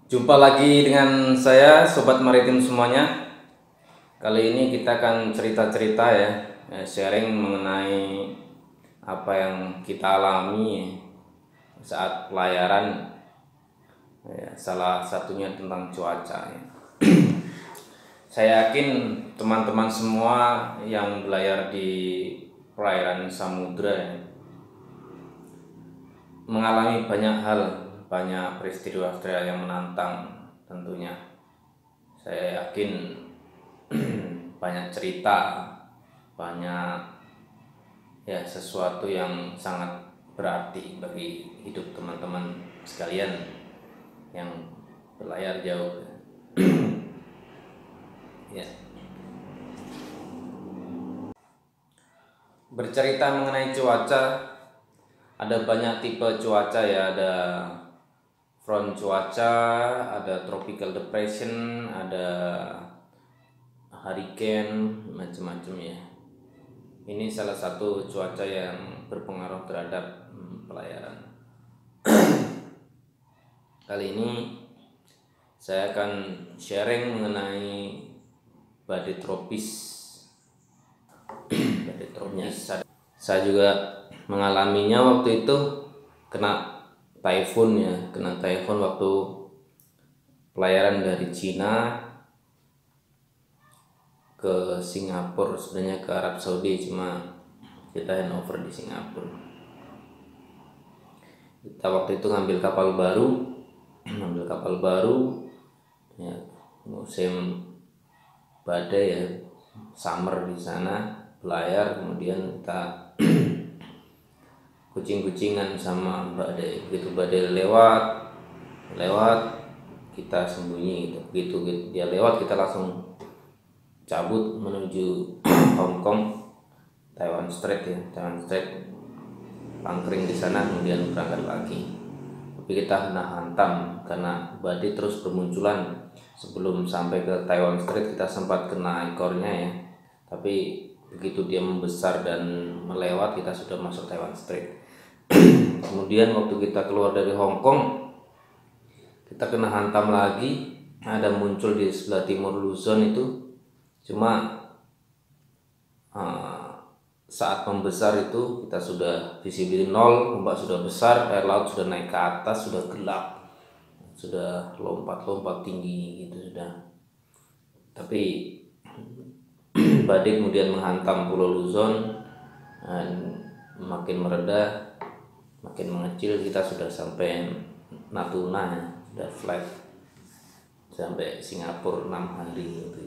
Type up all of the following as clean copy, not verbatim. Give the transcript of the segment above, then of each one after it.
Jumpa lagi dengan saya, Sobat Maritim semuanya. Kali ini kita akan cerita-cerita ya, sharing mengenai apa yang kita alami saat pelayaran. Ya, salah satunya tentang cuaca. Ya. Saya yakin teman-teman semua yang berlayar di perairan samudra ya, mengalami banyak hal, banyak peristiwa yang menantang tentunya. Saya yakin banyak cerita, banyak ya sesuatu yang sangat berarti bagi hidup teman-teman sekalian yang berlayar jauh. Ya. Bercerita mengenai cuaca, ada banyak tipe cuaca ya, ada front cuaca, ada tropical depression, ada hurricane, macam-macam ya. Ini salah satu cuaca yang berpengaruh terhadap pelayaran. Kali ini saya akan sharing mengenai badai tropis. Badai tropis. Saya juga mengalaminya waktu itu, kena typhoon ya, kena typhoon waktu pelayaran dari Cina ke Singapura, sebenarnya ke Arab Saudi, cuma kita handover di Singapura. Kita waktu itu ngambil kapal baru ya, musim badai ya, summer di sana, belayar, kemudian kita kucing-kucingan sama badai. Begitu badai lewat kita sembunyi gitu. Begitu dia lewat kita langsung cabut menuju Hong Kong, Taiwan Strait ya, Taiwan Strait, pangkring di sana, kemudian berangkat lagi. Tapi kita kena hantam karena badai terus bermunculan. Sebelum sampai ke Taiwan Strait kita sempat kena ekornya ya, tapi begitu dia membesar dan melewat kita sudah masuk Taiwan Strait. Kemudian waktu kita keluar dari Hong Kong, kita kena hantam lagi, ada muncul di sebelah timur Luzon itu. Cuma saat membesar itu kita sudah visibility nol, ombak sudah besar, air laut sudah naik ke atas, sudah gelap, sudah lompat-lompat tinggi gitu sudah. Tapi badai kemudian menghantam Pulau Luzon dan makin mereda, makin mengecil. Kita sudah sampai Natuna, sudah flight sampai Singapura 6 hari gitu.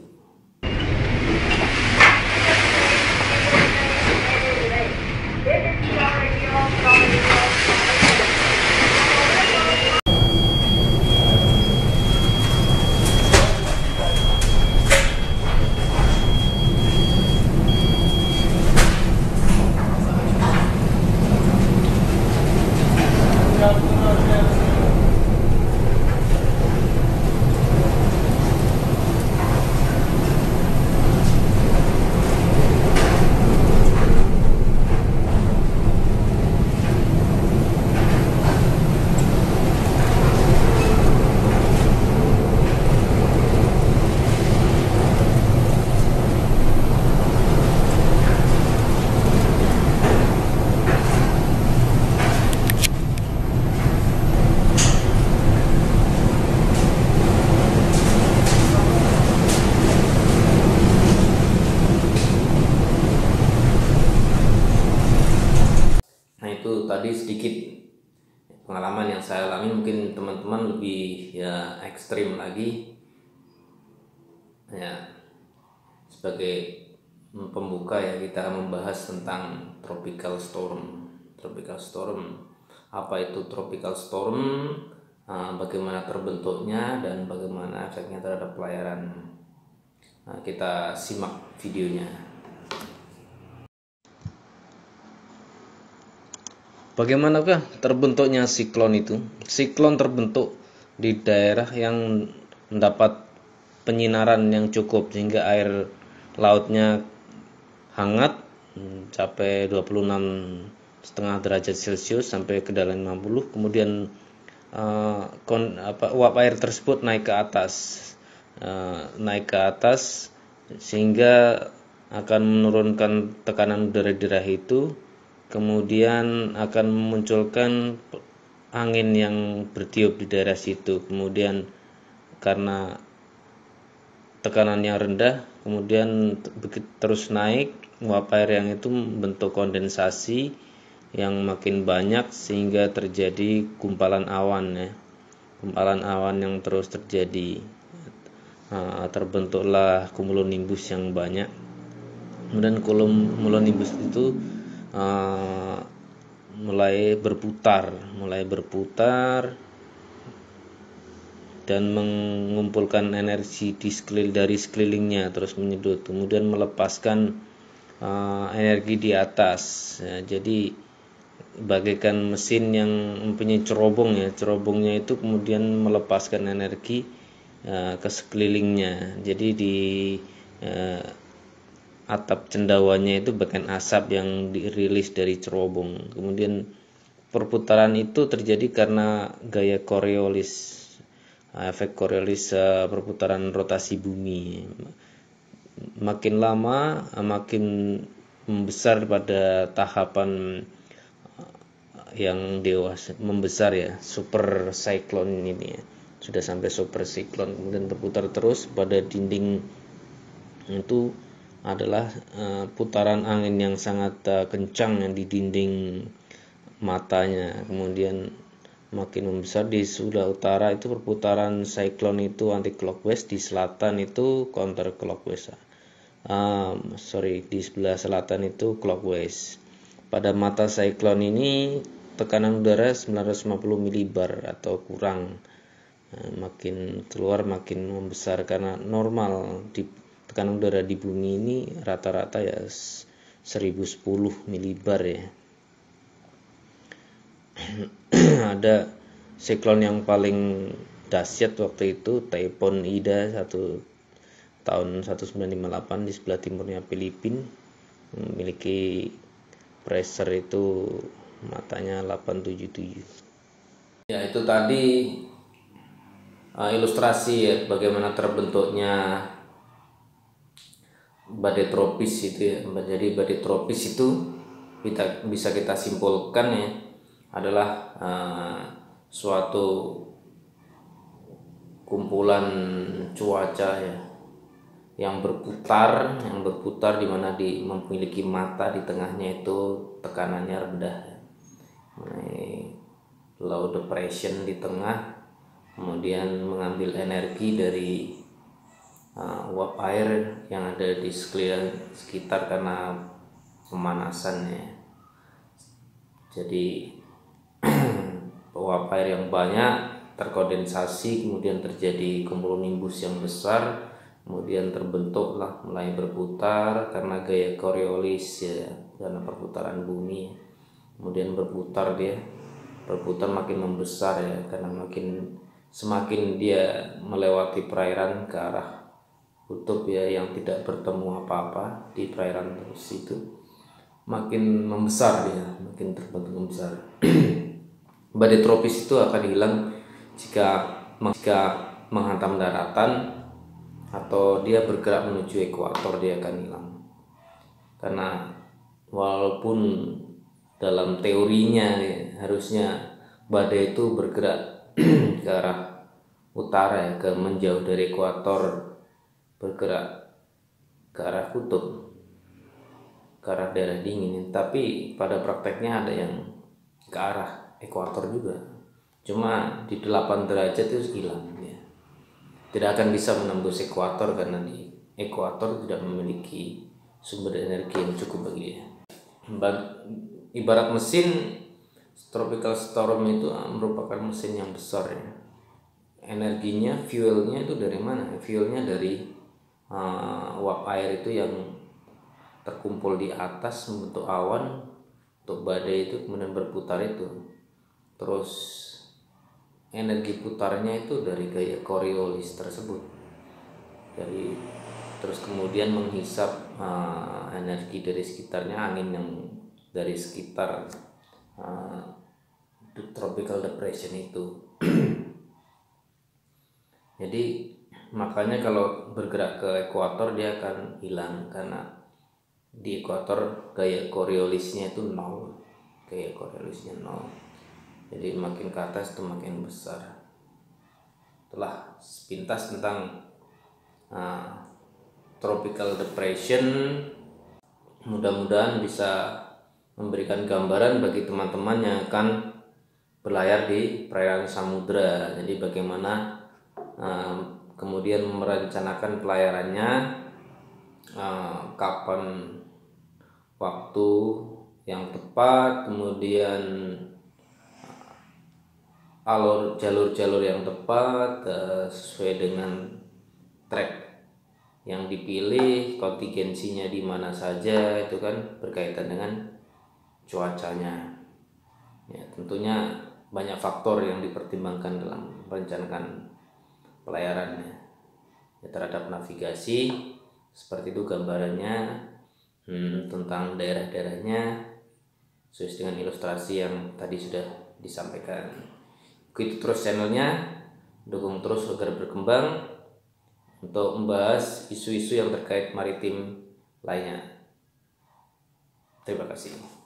Itu tadi sedikit pengalaman yang saya alami. Mungkin teman-teman lebih ya ekstrim lagi ya. Sebagai pembuka ya, kita membahas tentang tropical storm. Apa itu tropical storm, bagaimana terbentuknya, dan bagaimana efeknya terhadap pelayaran. Kita simak videonya. Bagaimanakah terbentuknya siklon itu? Siklon terbentuk di daerah yang mendapat penyinaran yang cukup sehingga air lautnya hangat, mencapai 26,5 derajat Celcius sampai kedalaman 50, kemudian uap air tersebut naik ke atas sehingga akan menurunkan tekanan udara di daerah itu, kemudian akan memunculkan angin yang bertiup di daerah situ. Kemudian karena tekanannya rendah, kemudian terus naik, uap air yang itu membentuk kondensasi yang makin banyak sehingga terjadi gumpalan awan ya. Gumpalan awan yang terus terjadi. Terbentuklah cumulonimbus yang banyak. Kemudian cumulonimbus itu mulai berputar dan mengumpulkan energi dari sekelilingnya, terus menyedot, kemudian melepaskan energi di atas ya. Jadi bagaikan mesin yang mempunyai cerobong ya, cerobongnya itu kemudian melepaskan energi ke sekelilingnya. Jadi di atap cendawanya itu bagian asap yang dirilis dari cerobong. Kemudian perputaran itu terjadi karena gaya Coriolis, efek Coriolis, perputaran rotasi bumi. Makin lama makin membesar pada tahapan yang dewasa, membesar ya, super cyclone ini ya. Sudah sampai super cyclone, kemudian berputar terus. Pada dinding itu adalah putaran angin yang sangat kencang yang di dinding matanya. Kemudian makin membesar di sebelah utara itu perputaran cyclone itu anti clockwise, di selatan itu counter clockwise. Di sebelah selatan itu clockwise. Pada mata cyclone ini tekanan udara 950 milibar atau kurang. Makin keluar makin membesar karena normal di tekanan udara di bumi ini rata-rata ya 1010 milibar ya. Ada siklon yang paling dahsyat waktu itu, Taipon Ida tahun 1958 di sebelah timurnya Filipina, memiliki pressure itu matanya 877. Ya, itu tadi ilustrasi ya bagaimana terbentuknya badai tropis itu ya. Jadi badai tropis itu bisa kita simpulkan ya adalah suatu kumpulan cuaca ya yang berputar di mana memiliki mata di tengahnya itu tekanannya rendah ya. Low depression di tengah, kemudian mengambil energi dari uap air yang ada di sekitar karena pemanasannya. Jadi uap air yang banyak terkondensasi, kemudian terjadi cumulonimbus yang besar, kemudian terbentuklah mulai berputar karena gaya Coriolis ya, karena perputaran bumi. Kemudian berputar makin membesar ya, karena semakin dia melewati perairan ke arah kutub ya yang tidak bertemu apa-apa di perairan terus itu, makin membesar dia, makin terbentuk membesar. Badai tropis itu akan hilang jika menghantam daratan atau dia bergerak menuju ekuator, dia akan hilang. Karena walaupun dalam teorinya ya, harusnya badai itu bergerak ke arah utara ya, ke menjauh dari ekuator, bergerak ke arah kutub, ke arah daerah dingin, tapi pada prakteknya ada yang ke arah ekuator juga, cuma di 8 derajat itu hilang ya. Tidak akan bisa menembus ekuator karena di ekuator tidak memiliki sumber energi yang cukup bagi dia. Ibarat mesin, tropical storm itu merupakan mesin yang besar ya. Energinya, fuelnya itu dari mana? Fuelnya dari uap air itu yang terkumpul di atas membentuk awan untuk badai itu, kemudian berputar itu. Terus energi putarnya itu dari gaya Coriolis tersebut. Jadi terus kemudian menghisap energi dari sekitarnya, angin yang dari sekitar tropical depression itu. Jadi makanya kalau bergerak ke ekuator dia akan hilang, karena di ekuator gaya Coriolisnya itu nol, gaya Coriolisnya nol. Jadi makin ke atas itu makin besar. Itulah sepintas tentang tropical depression. Mudah-mudahan bisa memberikan gambaran bagi teman-teman yang akan berlayar di perairan samudra. Jadi bagaimana kemudian merencanakan pelayarannya, kapan waktu yang tepat, kemudian jalur-jalur yang tepat sesuai dengan trek yang dipilih, kontingensinya di mana saja, itu kan berkaitan dengan cuacanya. Ya, tentunya banyak faktor yang dipertimbangkan dalam merencanakan pelayarannya. Ya, terhadap navigasi seperti itu gambarannya, tentang daerah-daerahnya sesuai dengan ilustrasi yang tadi sudah disampaikan. Ikuti terus channelnya, dukung terus agar berkembang untuk membahas isu-isu yang terkait maritim lainnya. Terima kasih.